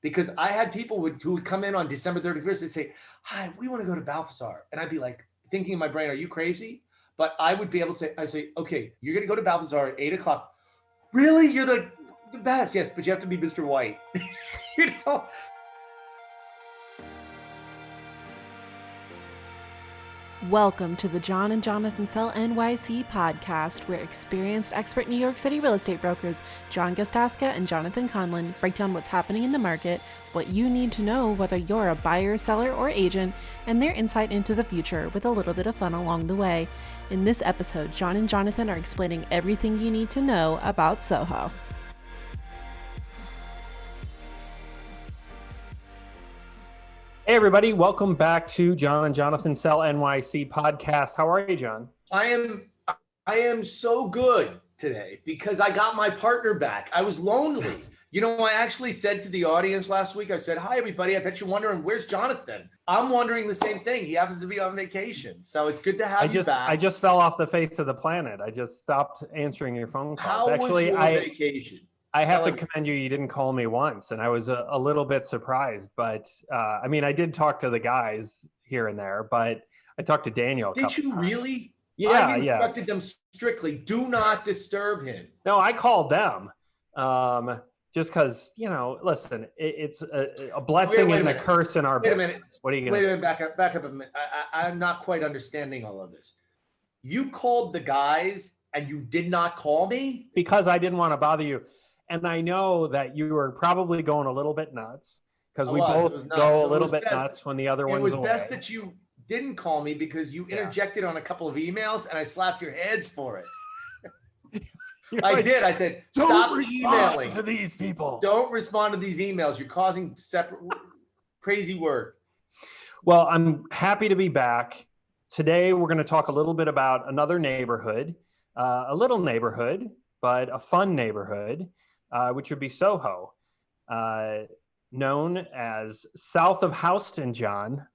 because I had people who would come in on December 31st and say, "Hi, we want to go to Balthazar," and I'd be like, thinking in my brain, "Are you crazy?" But I would be able to say, "Okay, you're going to go to Balthazar at 8 o'clock. Really? You're the best. Yes, but you have to be Mr. White." you know. Welcome to the John and Jonathan Sell NYC podcast, where experienced expert New York City real estate brokers John Gasdaska and Jonathan Conlon break down what's happening in the market, what you need to know whether you're a buyer, seller, or agent, and their insight into the future with a little bit of fun along the way. In this episode, John and Jonathan are explaining everything you need to know about Soho. Hey everybody, welcome back to John and Jonathan Sell NYC podcast. How are you, John? I am so good today because I got my partner back. I was lonely. I actually said to the audience last week, I said, "Hi everybody, I bet you're wondering, where's Jonathan?" I'm wondering the same thing. He happens to be on vacation. So it's good to have you back. I just fell off the face of the planet. I just stopped answering your phone calls. How was your vacation? I have to commend you. You didn't call me once, and I was a little bit surprised. But I did talk to the guys here and there, but I talked to Daniel. Did you really? Yeah, I instructed them strictly. Do not disturb him. No, I called them just because, listen, it's a blessing and a curse in our business. Wait a minute. What are you going to do? Back up a minute. I'm not quite understanding all of this. You called the guys and you did not call me? Because I didn't want to bother you. And I know that you were probably going a little bit nuts because we both go a little bit nuts when the other one's away. It was best that you didn't call me because you interjected on a couple of emails and I slapped your heads for it. I did. I said, "Stop emailing to these people. Don't respond to these emails. You're causing separate crazy work." Well, I'm happy to be back. Today, we're going to talk a little bit about another neighborhood, a little neighborhood, but a fun neighborhood. Which would be Soho, known as south of Houston, John.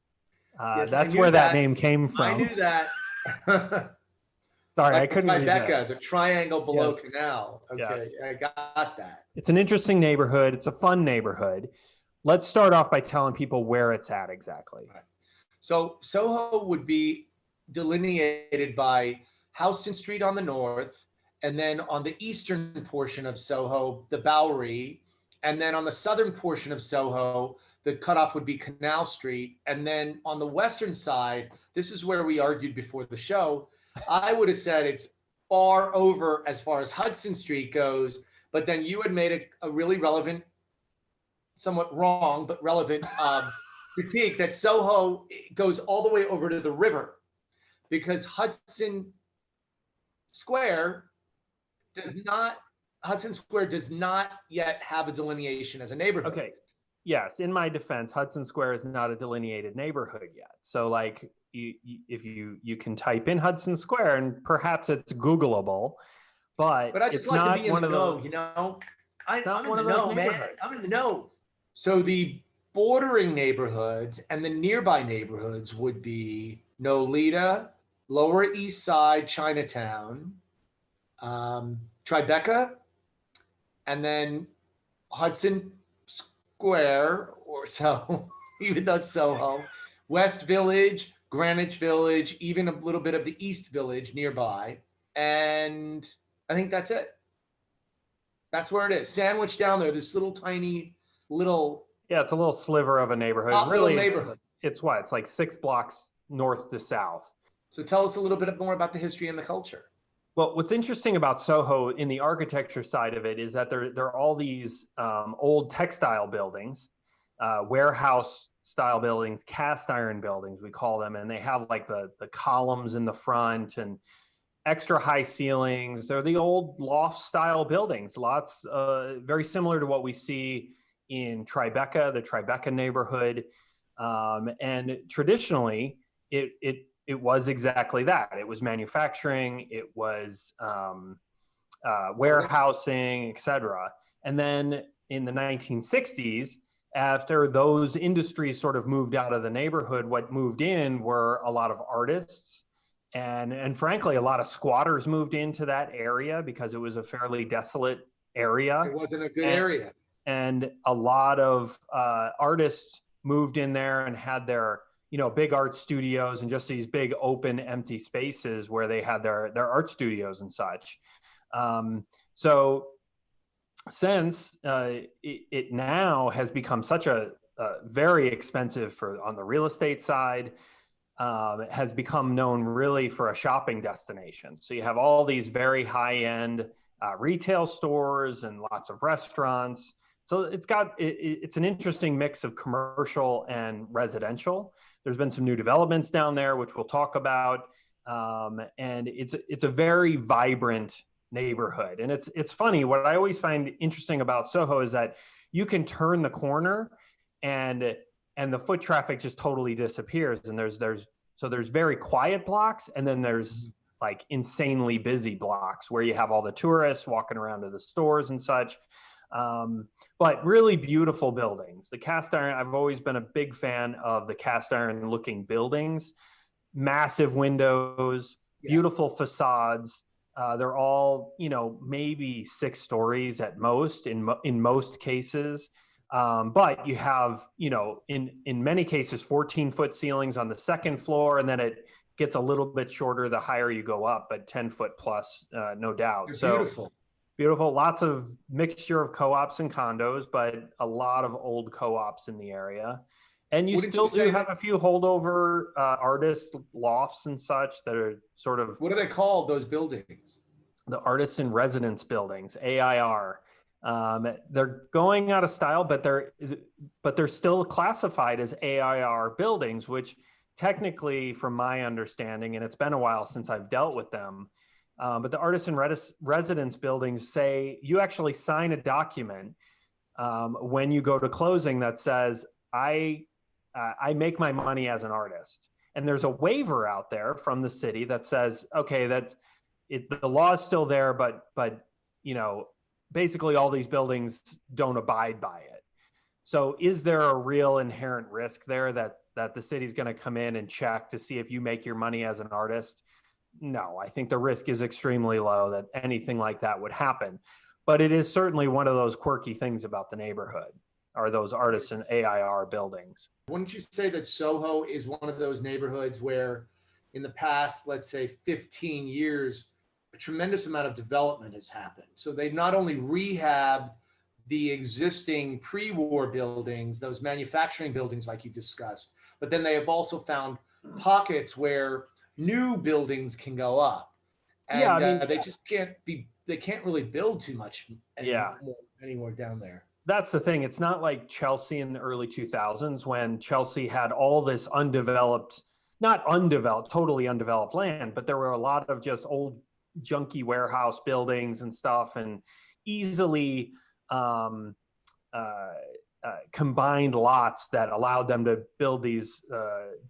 Yes, that's where that name came from. I knew that. Sorry, I couldn't Tribeca, resist. the triangle below Yes. Canal. Okay, Yes. I got that. It's an interesting neighborhood. It's a fun neighborhood. Let's start off by telling people where it's at exactly. Right. So Soho would be delineated by Houston Street on the north, and then on the eastern portion of Soho, the Bowery, and then on the southern portion of Soho, the cutoff would be Canal Street. And then on the western side, this is where we argued before the show, I would have said it's far over as far as Hudson Street goes, but then you had made a really relevant, somewhat wrong, but relevant critique that Soho goes all the way over to the river because Hudson Square does not yet have a delineation as a neighborhood. Okay. Yes. In my defense, Hudson Square is not a delineated neighborhood yet. So like if you can type in Hudson Square and perhaps it's Googleable, but I it's just like not to be in one the of know, those. I'm in the know, man. I'm in the know. So the bordering neighborhoods and the nearby neighborhoods would be Nolita, Lower East Side, Chinatown, Tribeca, and then Hudson Square, or so, even though it's Soho, West Village, Greenwich Village, even a little bit of the East Village nearby. And I think that's it. That's where it is. Sandwiched down there, this little tiny little. Yeah, it's a little sliver of a neighborhood. Really, neighborhood. It's what? It's like 6 blocks north to south. So tell us a little bit more about the history and the culture. Well, what's interesting about Soho in the architecture side of it is that there are all these old textile buildings, warehouse style buildings, cast iron buildings, we call them. And they have like the columns in the front and extra high ceilings. They're the old loft style buildings, lots very similar to what we see in Tribeca, the Tribeca neighborhood. And traditionally, it was exactly that. It was manufacturing, it was warehousing, etc. And then in the 1960s, after those industries sort of moved out of the neighborhood, what moved in were a lot of artists and frankly, a lot of squatters moved into that area because it was a fairly desolate area. It wasn't a good area. and a lot of artists moved in there and had their big art studios and just these big open empty spaces where they had their art studios and such. So since it now has become such a very expensive on the real estate side, it has become known really for a shopping destination. So you have all these very high-end retail stores and lots of restaurants. So it's an interesting mix of commercial and residential. There's been some new developments down there, which we'll talk about. And it's a very vibrant neighborhood. And it's funny, what I always find interesting about Soho is that you can turn the corner and the foot traffic just totally disappears. And there's very quiet blocks, and then there's like insanely busy blocks where you have all the tourists walking around to the stores and such. But really beautiful buildings. The cast iron, I've always been a big fan of the cast iron looking buildings, massive windows, beautiful facades. They're all, maybe 6 stories at most in most cases. But you have, in many cases, 14-foot ceilings on the second floor, and then it gets a little bit shorter the higher you go up, but 10-foot plus, no doubt. They're so beautiful. Beautiful. Lots of mixture of co-ops and condos, but a lot of old co-ops in the area. And you still do have a few holdover artist lofts and such that are sort of... What are they called, those buildings? The artists in residence buildings, AIR. They're going out of style, but they're still classified as AIR buildings, which technically, from my understanding, and it's been a while since I've dealt with them, but the artists in residence buildings say you actually sign a document when you go to closing that says, I make my money as an artist. And there's a waiver out there from the city that says, okay, the law is still there, but basically all these buildings don't abide by it. So is there a real inherent risk there that the city's going to come in and check to see if you make your money as an artist? No, I think the risk is extremely low that anything like that would happen. But it is certainly one of those quirky things about the neighborhood, are those artists in AIR buildings. Wouldn't you say that Soho is one of those neighborhoods where in the past, let's say 15 years, a tremendous amount of development has happened? So they've not only rehabbed the existing pre-war buildings, those manufacturing buildings like you discussed, but then they have also found pockets where new buildings can go up. And they just they can't really build too much anymore down there. That's the thing. It's not like Chelsea in the early 2000s when Chelsea had all this totally undeveloped land, but there were a lot of just old junky warehouse buildings and stuff, and easily combined lots that allowed them to build these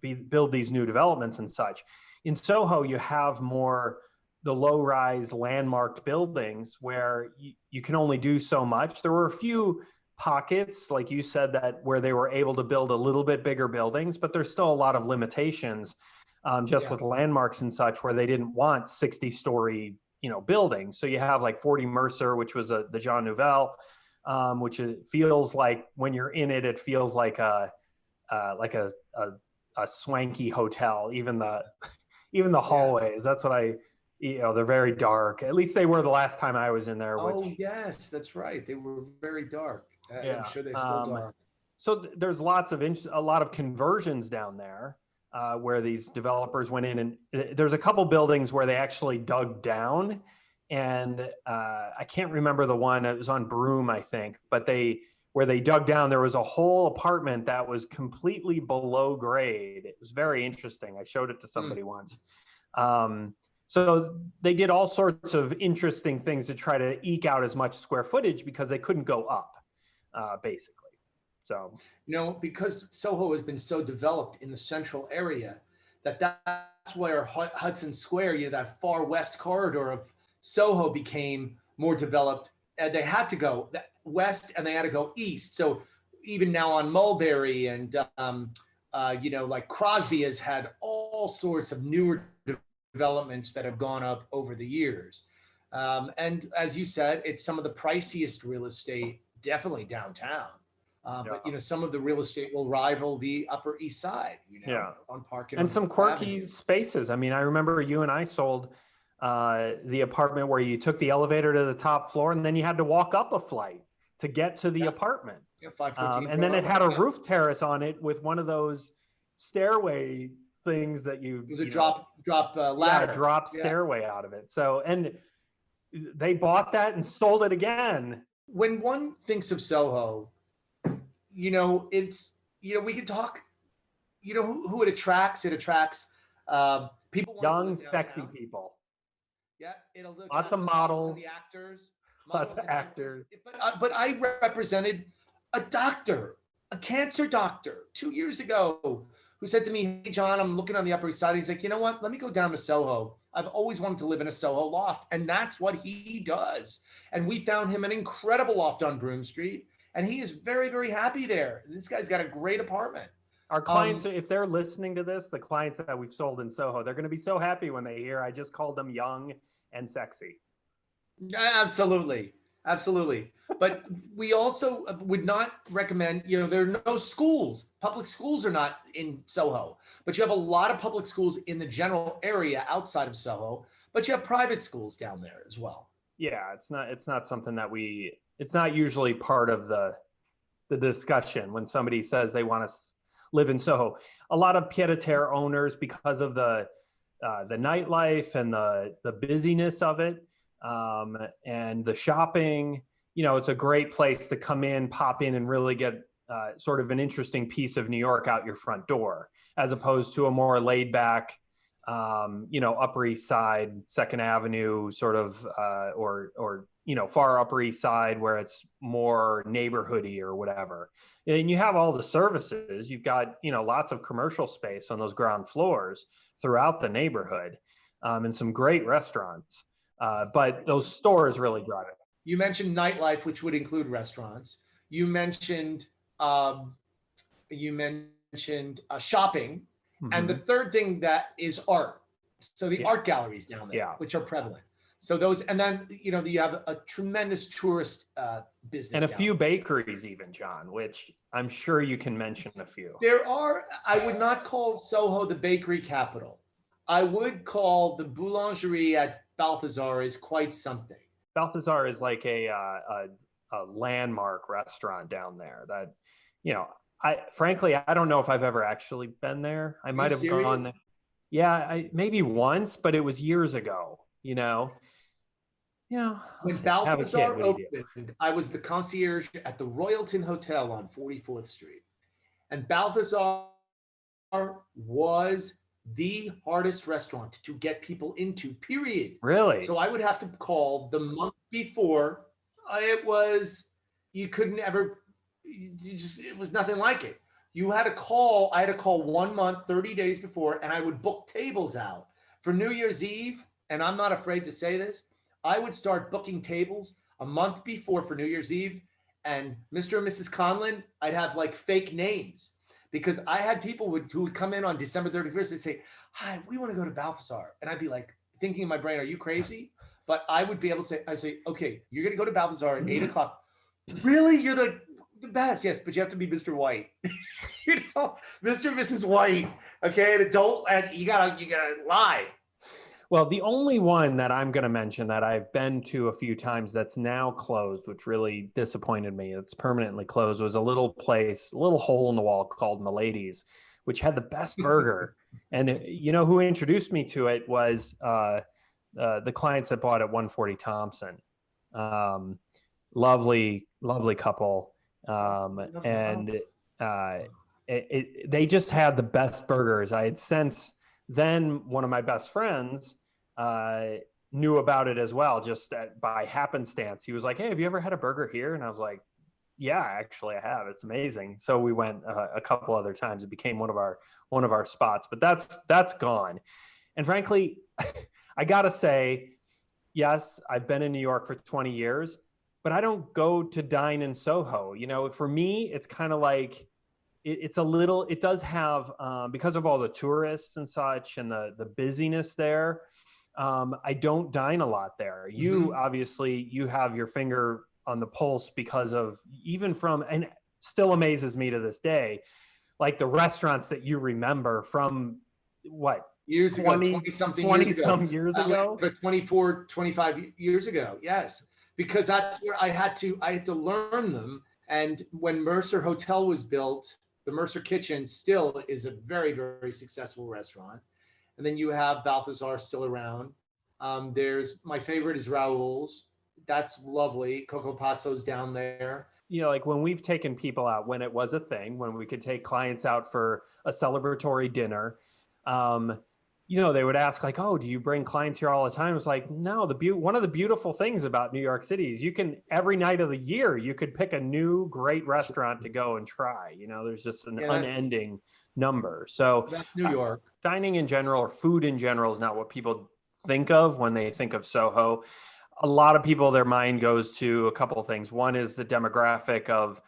new developments and such. In Soho, you have more the low-rise landmarked buildings where you can only do so much. There were a few pockets, like you said, where they were able to build a little bit bigger buildings, but there's still a lot of limitations with landmarks and such, where they didn't want 60-story buildings. So you have like 40 Mercer, which was the Jean Nouvel, which feels like when you're in it, it feels like a swanky hotel. Even the hallways. That's what they're very dark. At least they were the last time I was in there. Yes, that's right. They were very dark. I'm sure they're still dark. So there's a lot of conversions down there where these developers went in, and there's a couple buildings where they actually dug down, and I can't remember the one. It was on Broome, I think, but where they dug down, there was a whole apartment that was completely below grade. It was very interesting. I showed it to somebody once. So they did all sorts of interesting things to try to eke out as much square footage because they couldn't go up, basically. So, because Soho has been so developed in the central area, that's where Hudson Square, that far west corridor of Soho became more developed. And they had to go west and they had to go east. So even now on Mulberry and, like Crosby has had all sorts of newer developments that have gone up over the years. And as you said, it's some of the priciest real estate definitely downtown. But Yeah. some of the real estate will rival the Upper East Side, Yeah. on Park And some quirky Avenue. spaces. I mean, I remember you and I sold the apartment where you took the elevator to the top floor and then you had to walk up a flight to get to the apartment. Yeah, 514 And then it had a Broadway. roof terrace on it with one of those stairway things that It was a drop ladder. Yeah, drop stairway out of it. So, and they bought that and sold it again. When one thinks of Soho, it's, we could talk, who it attracts. It attracts people. Young, sexy people. Yeah, lots of models. The actors. Lots of actors. But I represented a doctor, a cancer doctor 2 years ago who said to me, "Hey, John, I'm looking on the Upper East Side." He's like, "You know what? Let me go down to Soho. I've always wanted to live in a Soho loft." And that's what he does. And we found him an incredible loft on Broome Street. And he is very, very happy there. This guy's got a great apartment. Our clients, if they're listening to this, the clients that we've sold in Soho, they're going to be so happy when they hear I just called them young and sexy. Absolutely. Absolutely. But we also would not recommend, there are no schools. Public schools are not in Soho, but you have a lot of public schools in the general area outside of Soho, but you have private schools down there as well. Yeah, it's not something that it's not usually part of the discussion when somebody says they want to live in Soho. A lot of pied-à-terre owners, because of the nightlife and the busyness of it, and the shopping, it's a great place to come in, pop in, and really get sort of an interesting piece of New York out your front door, as opposed to a more laid back, Upper East Side, Second Avenue sort of, or far Upper East Side where it's more neighborhoody or whatever. And you have all the services. You've got, lots of commercial space on those ground floors throughout the neighborhood, and some great restaurants. But those stores really drive it. You mentioned nightlife, which would include restaurants. You mentioned shopping, and the third thing that is art. So the art galleries down there, which are prevalent. So those, and then you have a tremendous tourist business, and a few bakeries, even, John, which I'm sure you can mention a few. There are. I would not call Soho the bakery capital. I would call the boulangerie at Balthazar is quite something. Balthazar is like a landmark restaurant down there that, frankly, I don't know if I've ever actually been there. I might have gone there. Yeah, maybe once, but it was years ago, When Balthazar opened, I was the concierge at the Royalton Hotel on 44th Street. And Balthazar was the hardest restaurant to get people into, period. Really? So I would have to call the month before. You couldn't ever, it was nothing like it. I had to call 1 month, 30 days before, and I would book tables out for New Year's Eve. And I'm not afraid to say this. I would start booking tables a month before for New Year's Eve. And Mr. and Mrs. Conlon, I'd have like fake names. Because I had people who would come in on December 31st and say, "Hi, we want to go to Balthazar." And I'd be like, thinking in my brain, "Are you crazy?" But I would be able to say, "Okay, you're going to go to Balthazar at 8 o'clock. Really? You're the best." "Yes, but you have to be Mr. White." Mr. and Mrs. White. Okay, and you gotta lie. Well, the only one that I'm going to mention that I've been to a few times that's now closed, which really disappointed me, it's permanently closed, was a little place, a little hole in the wall called Milady's, which had the best burger. And who introduced me to it was the clients that bought at 140 Thompson. Lovely, lovely couple. And they just had the best burgers. I had since then, one of my best friends knew about it as well, just by happenstance. He was like, "Hey, have you ever had a burger here?" And I was like, "Yeah, actually I have. It's amazing." So we went a couple other times. It became one of our spots, but that's gone. And frankly, I gotta say, yes, I've been in New York for 20 years, but I don't go to dine in Soho. For me, it's kind of like, it does have, because of all the tourists and such and the busyness there, I don't dine a lot there. You obviously, you have your finger the pulse because of and still amazes me to this day, like the restaurants that you remember from what, years ago, 20 something years ago. years ago. But 24, 25 years ago. Yes. Because that's where I had to learn them. And when Mercer Hotel was built, the Mercer Kitchen still is a very, very successful restaurant. And then you have Balthazar still around. There's, my favorite is Raoul's. That's lovely. Coco Pazzo's down there. You know, like when we've taken people out, when it was a thing, when we could take clients out for a celebratory dinner, you know, they would ask like, oh, do you bring clients here all the time? It's like, no, one of the beautiful things about New York City is you can, every night of the year, you could pick a new great restaurant to go and try. You know, there's just an unending number. So that's New York. Dining in general, or food in general, is not what people think of when they think of Soho. A lot of people, their mind goes to a couple of things. One is the demographic of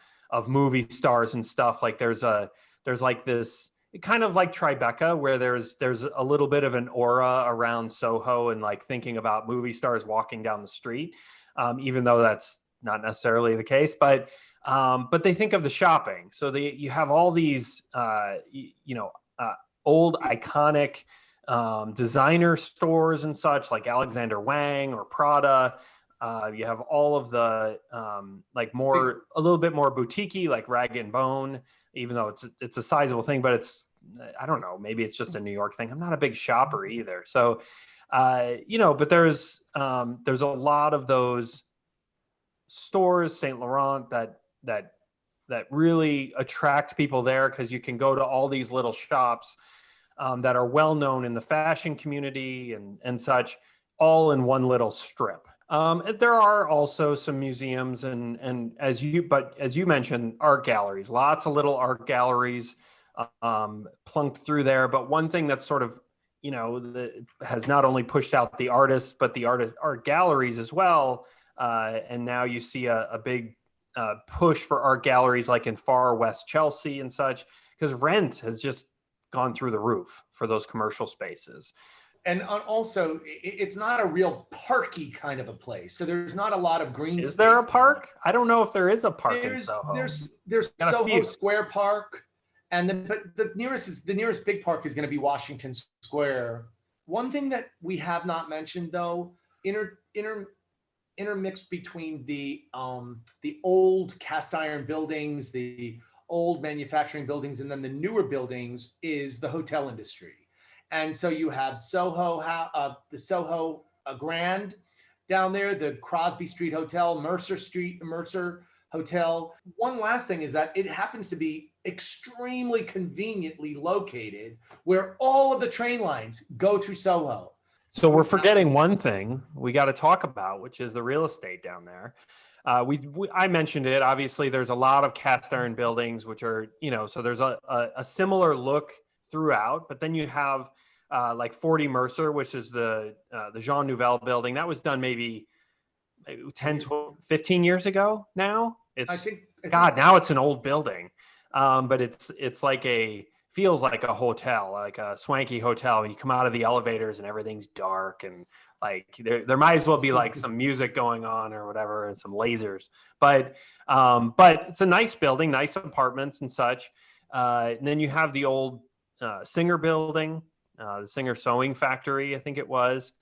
movie stars and stuff. Like there's like this kind of like Tribeca, where there's a little bit of an aura around Soho, and like thinking about movie stars walking down the street, even though that's not necessarily the case. But they think of the shopping. So you have all these old iconic designer stores and such, like Alexander Wang or Prada. You have all of the a little bit more boutique-y, like Rag and Bone, even though it's a sizable thing, but I don't know, maybe it's just a New York thing. I'm not a big shopper either. So, but there's a lot of those stores, Saint Laurent, that really attract people there, because you can go to all these little shops that are well known in the fashion community and such, all in one little strip. There are also some museums and as you mentioned, art galleries, lots of little art galleries plunked through there. But one thing that's sort of, that has not only pushed out the artists, but the art galleries as well. And now you see a big push for art galleries like in far West Chelsea and such, because rent has just gone through the roof for those commercial spaces. And also, it's not a real parky kind of a place. So there's not a lot of green space. Is there a park? I don't know if there is a park in Soho. There's Soho Square Park, but the nearest big park is going to be Washington Square. One thing that we have not mentioned, though, intermixed between the old cast iron buildings, the old manufacturing buildings, and then the newer buildings, is the hotel industry. And so you have Soho, the Soho Grand down there, the Crosby Street Hotel, Mercer Hotel. One last thing is that it happens to be extremely conveniently located where all of the train lines go through Soho. So we're forgetting one thing we got to talk about, which is the real estate down there. I mentioned it. Obviously, there's a lot of cast iron buildings, which are, so there's a similar look throughout, but then you have like 40 Mercer, which is the Jean Nouvel building. That was done maybe 10, 12, 15 years ago now. Now it's an old building. But it's like feels like a hotel, like a swanky hotel. When you come out of the elevators and everything's dark, and like there might as well be like some music going on or whatever, and some lasers. But it's a nice building, nice apartments and such. And then you have the old Singer building, the Singer Sewing Factory, I think it was,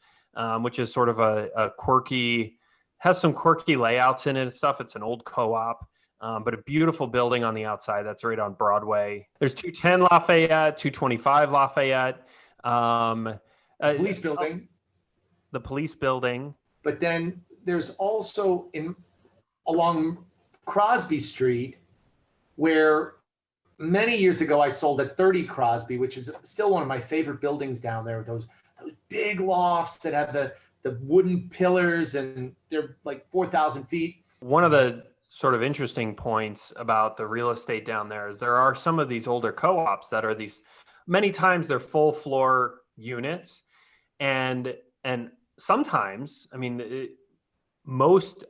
which is sort of a quirky, has some quirky layouts in it and stuff. It's an old co-op. But a beautiful building on the outside. That's right on Broadway. There's 210 Lafayette, 225 Lafayette. Police building. The police building. But then there's also along Crosby Street, where many years ago I sold at 30 Crosby, which is still one of my favorite buildings down there. Those big lofts that have the wooden pillars, and they're like 4,000 feet. One of the sort of interesting points about the real estate down there is there are some of these older co-ops that are many times they're full floor units, and sometimes, I mean,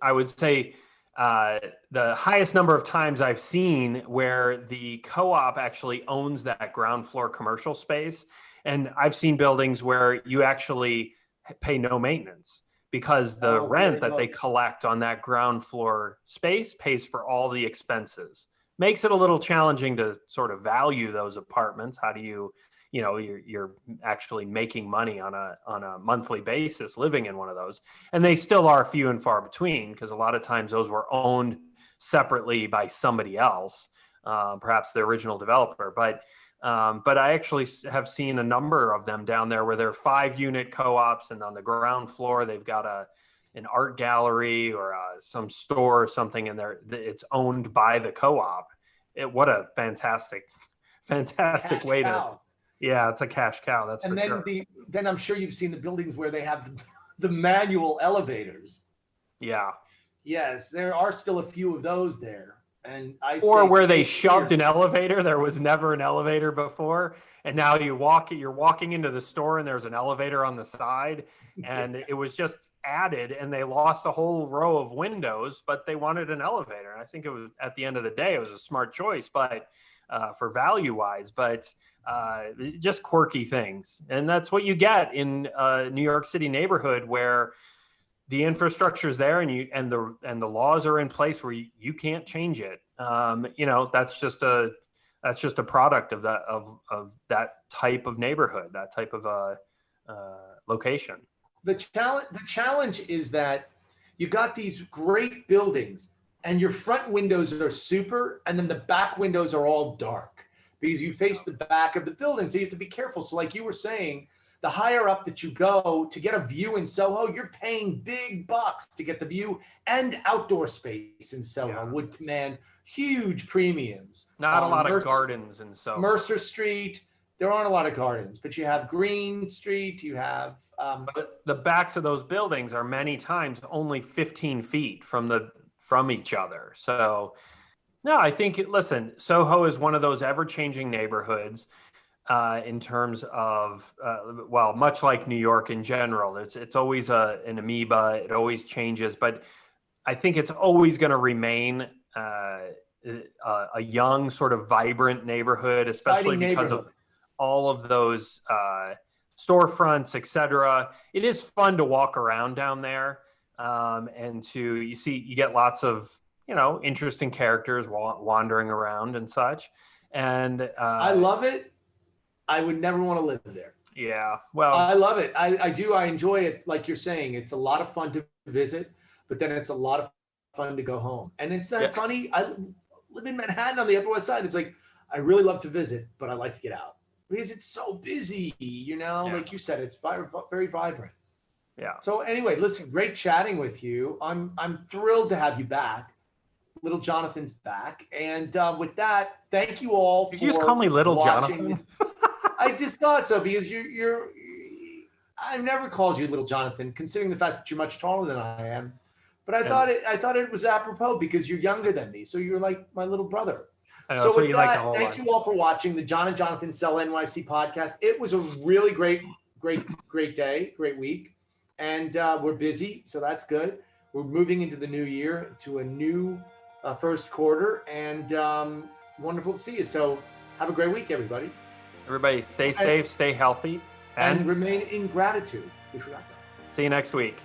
I would say the highest number of times I've seen where the co-op actually owns that ground floor commercial space. And I've seen buildings where you actually pay no maintenance, because the Oh, rent very that they low. collect on that ground floor space pays for all the expenses. Makes it a little challenging to sort of value those apartments. How do you, you're actually making money on a monthly basis living in one of those, and they still are few and far between because a lot of times those were owned separately by somebody else, perhaps the original developer. But I actually have seen a number of them down there where they're 5-unit co-ops, and on the ground floor they've got an art gallery or some store or something, and it's owned by the co-op. What a fantastic Cash way cow. yeah, it's a cash cow. That's And for then sure. then I'm sure you've seen the buildings where they have the manual elevators. Yeah. Yes, there are still a few of those there. And I Or say where they take shoved care. an elevator. There was never an elevator before. And now you're walking into the store and there's an elevator on the side. And it was just added, and they lost a whole row of windows, but they wanted an elevator. And I think it was, at the end of the day, it was a smart choice, but for value wise, but just quirky things. And that's what you get in a New York City neighborhood where the infrastructure is there, and the laws are in place where you can't change it. That's just a product of that type of neighborhood, that type of location. The challenge is that you got these great buildings and your front windows are super, and then the back windows are all dark because you face the back of the building. So you have to be careful. So like you were saying, the higher up that you go to get a view in Soho, you're paying big bucks to get the view, and outdoor space in Soho would command huge premiums. Not a lot of gardens in Soho. Mercer Street, there aren't a lot of gardens, but you have Green Street, you have... But the backs of those buildings are many times only 15 feet from each other. So, no, I think, listen, Soho is one of those ever-changing neighborhoods in terms of, much like New York in general. It's always an amoeba. It always changes. But I think it's always going to remain a young, sort of vibrant neighborhood, especially because of all of those storefronts, etc. It is fun to walk around down there, and you get lots of interesting characters wandering around and such. And I love it. I would never want to live there. Yeah, well, I love it. I do. I enjoy it. Like you're saying, it's a lot of fun to visit, but then it's a lot of fun to go home. And it's funny. I live in Manhattan on the Upper West Side. It's like I really love to visit, but I like to get out because it's so busy. Like you said, it's very vibrant. Yeah. So anyway, listen, great chatting with you. I'm thrilled to have you back. Little Jonathan's back, and with that, thank you all. Did you just call me Little Jonathan? I just thought so because you're. I've never called you Little Jonathan, considering the fact that you're much taller than I am. But I thought it was apropos because you're younger than me, so you're like my little brother. So with that, thank you all for watching the John and Jonathan Sell NYC podcast. It was a really great day, great week, and we're busy, so that's good. We're moving into the new year, to a new first quarter, and wonderful to see you. So have a great week, everybody. Everybody stay safe, stay healthy, and remain in gratitude. We forgot that. See you next week.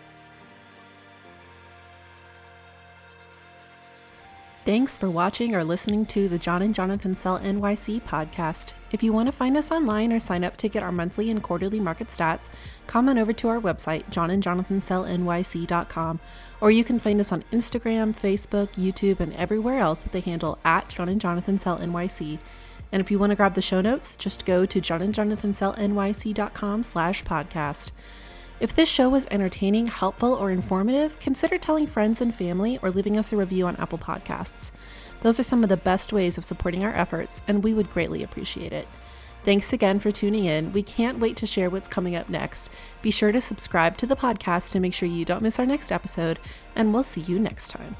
Thanks for watching or listening to the John and Jonathan Sell NYC podcast. If you want to find us online or sign up to get our monthly and quarterly market stats, come on over to our website, johnandjonathансellnyc.com, or you can find us on Instagram, Facebook, YouTube, and everywhere else with the handle @JohnandJonathanSellNYC. And if you want to grab the show notes, just go to johnandjonathансellnyc.com/podcast. If this show was entertaining, helpful, or informative, consider telling friends and family or leaving us a review on Apple Podcasts. Those are some of the best ways of supporting our efforts, and we would greatly appreciate it. Thanks again for tuning in. We can't wait to share what's coming up next. Be sure to subscribe to the podcast to make sure you don't miss our next episode, and we'll see you next time.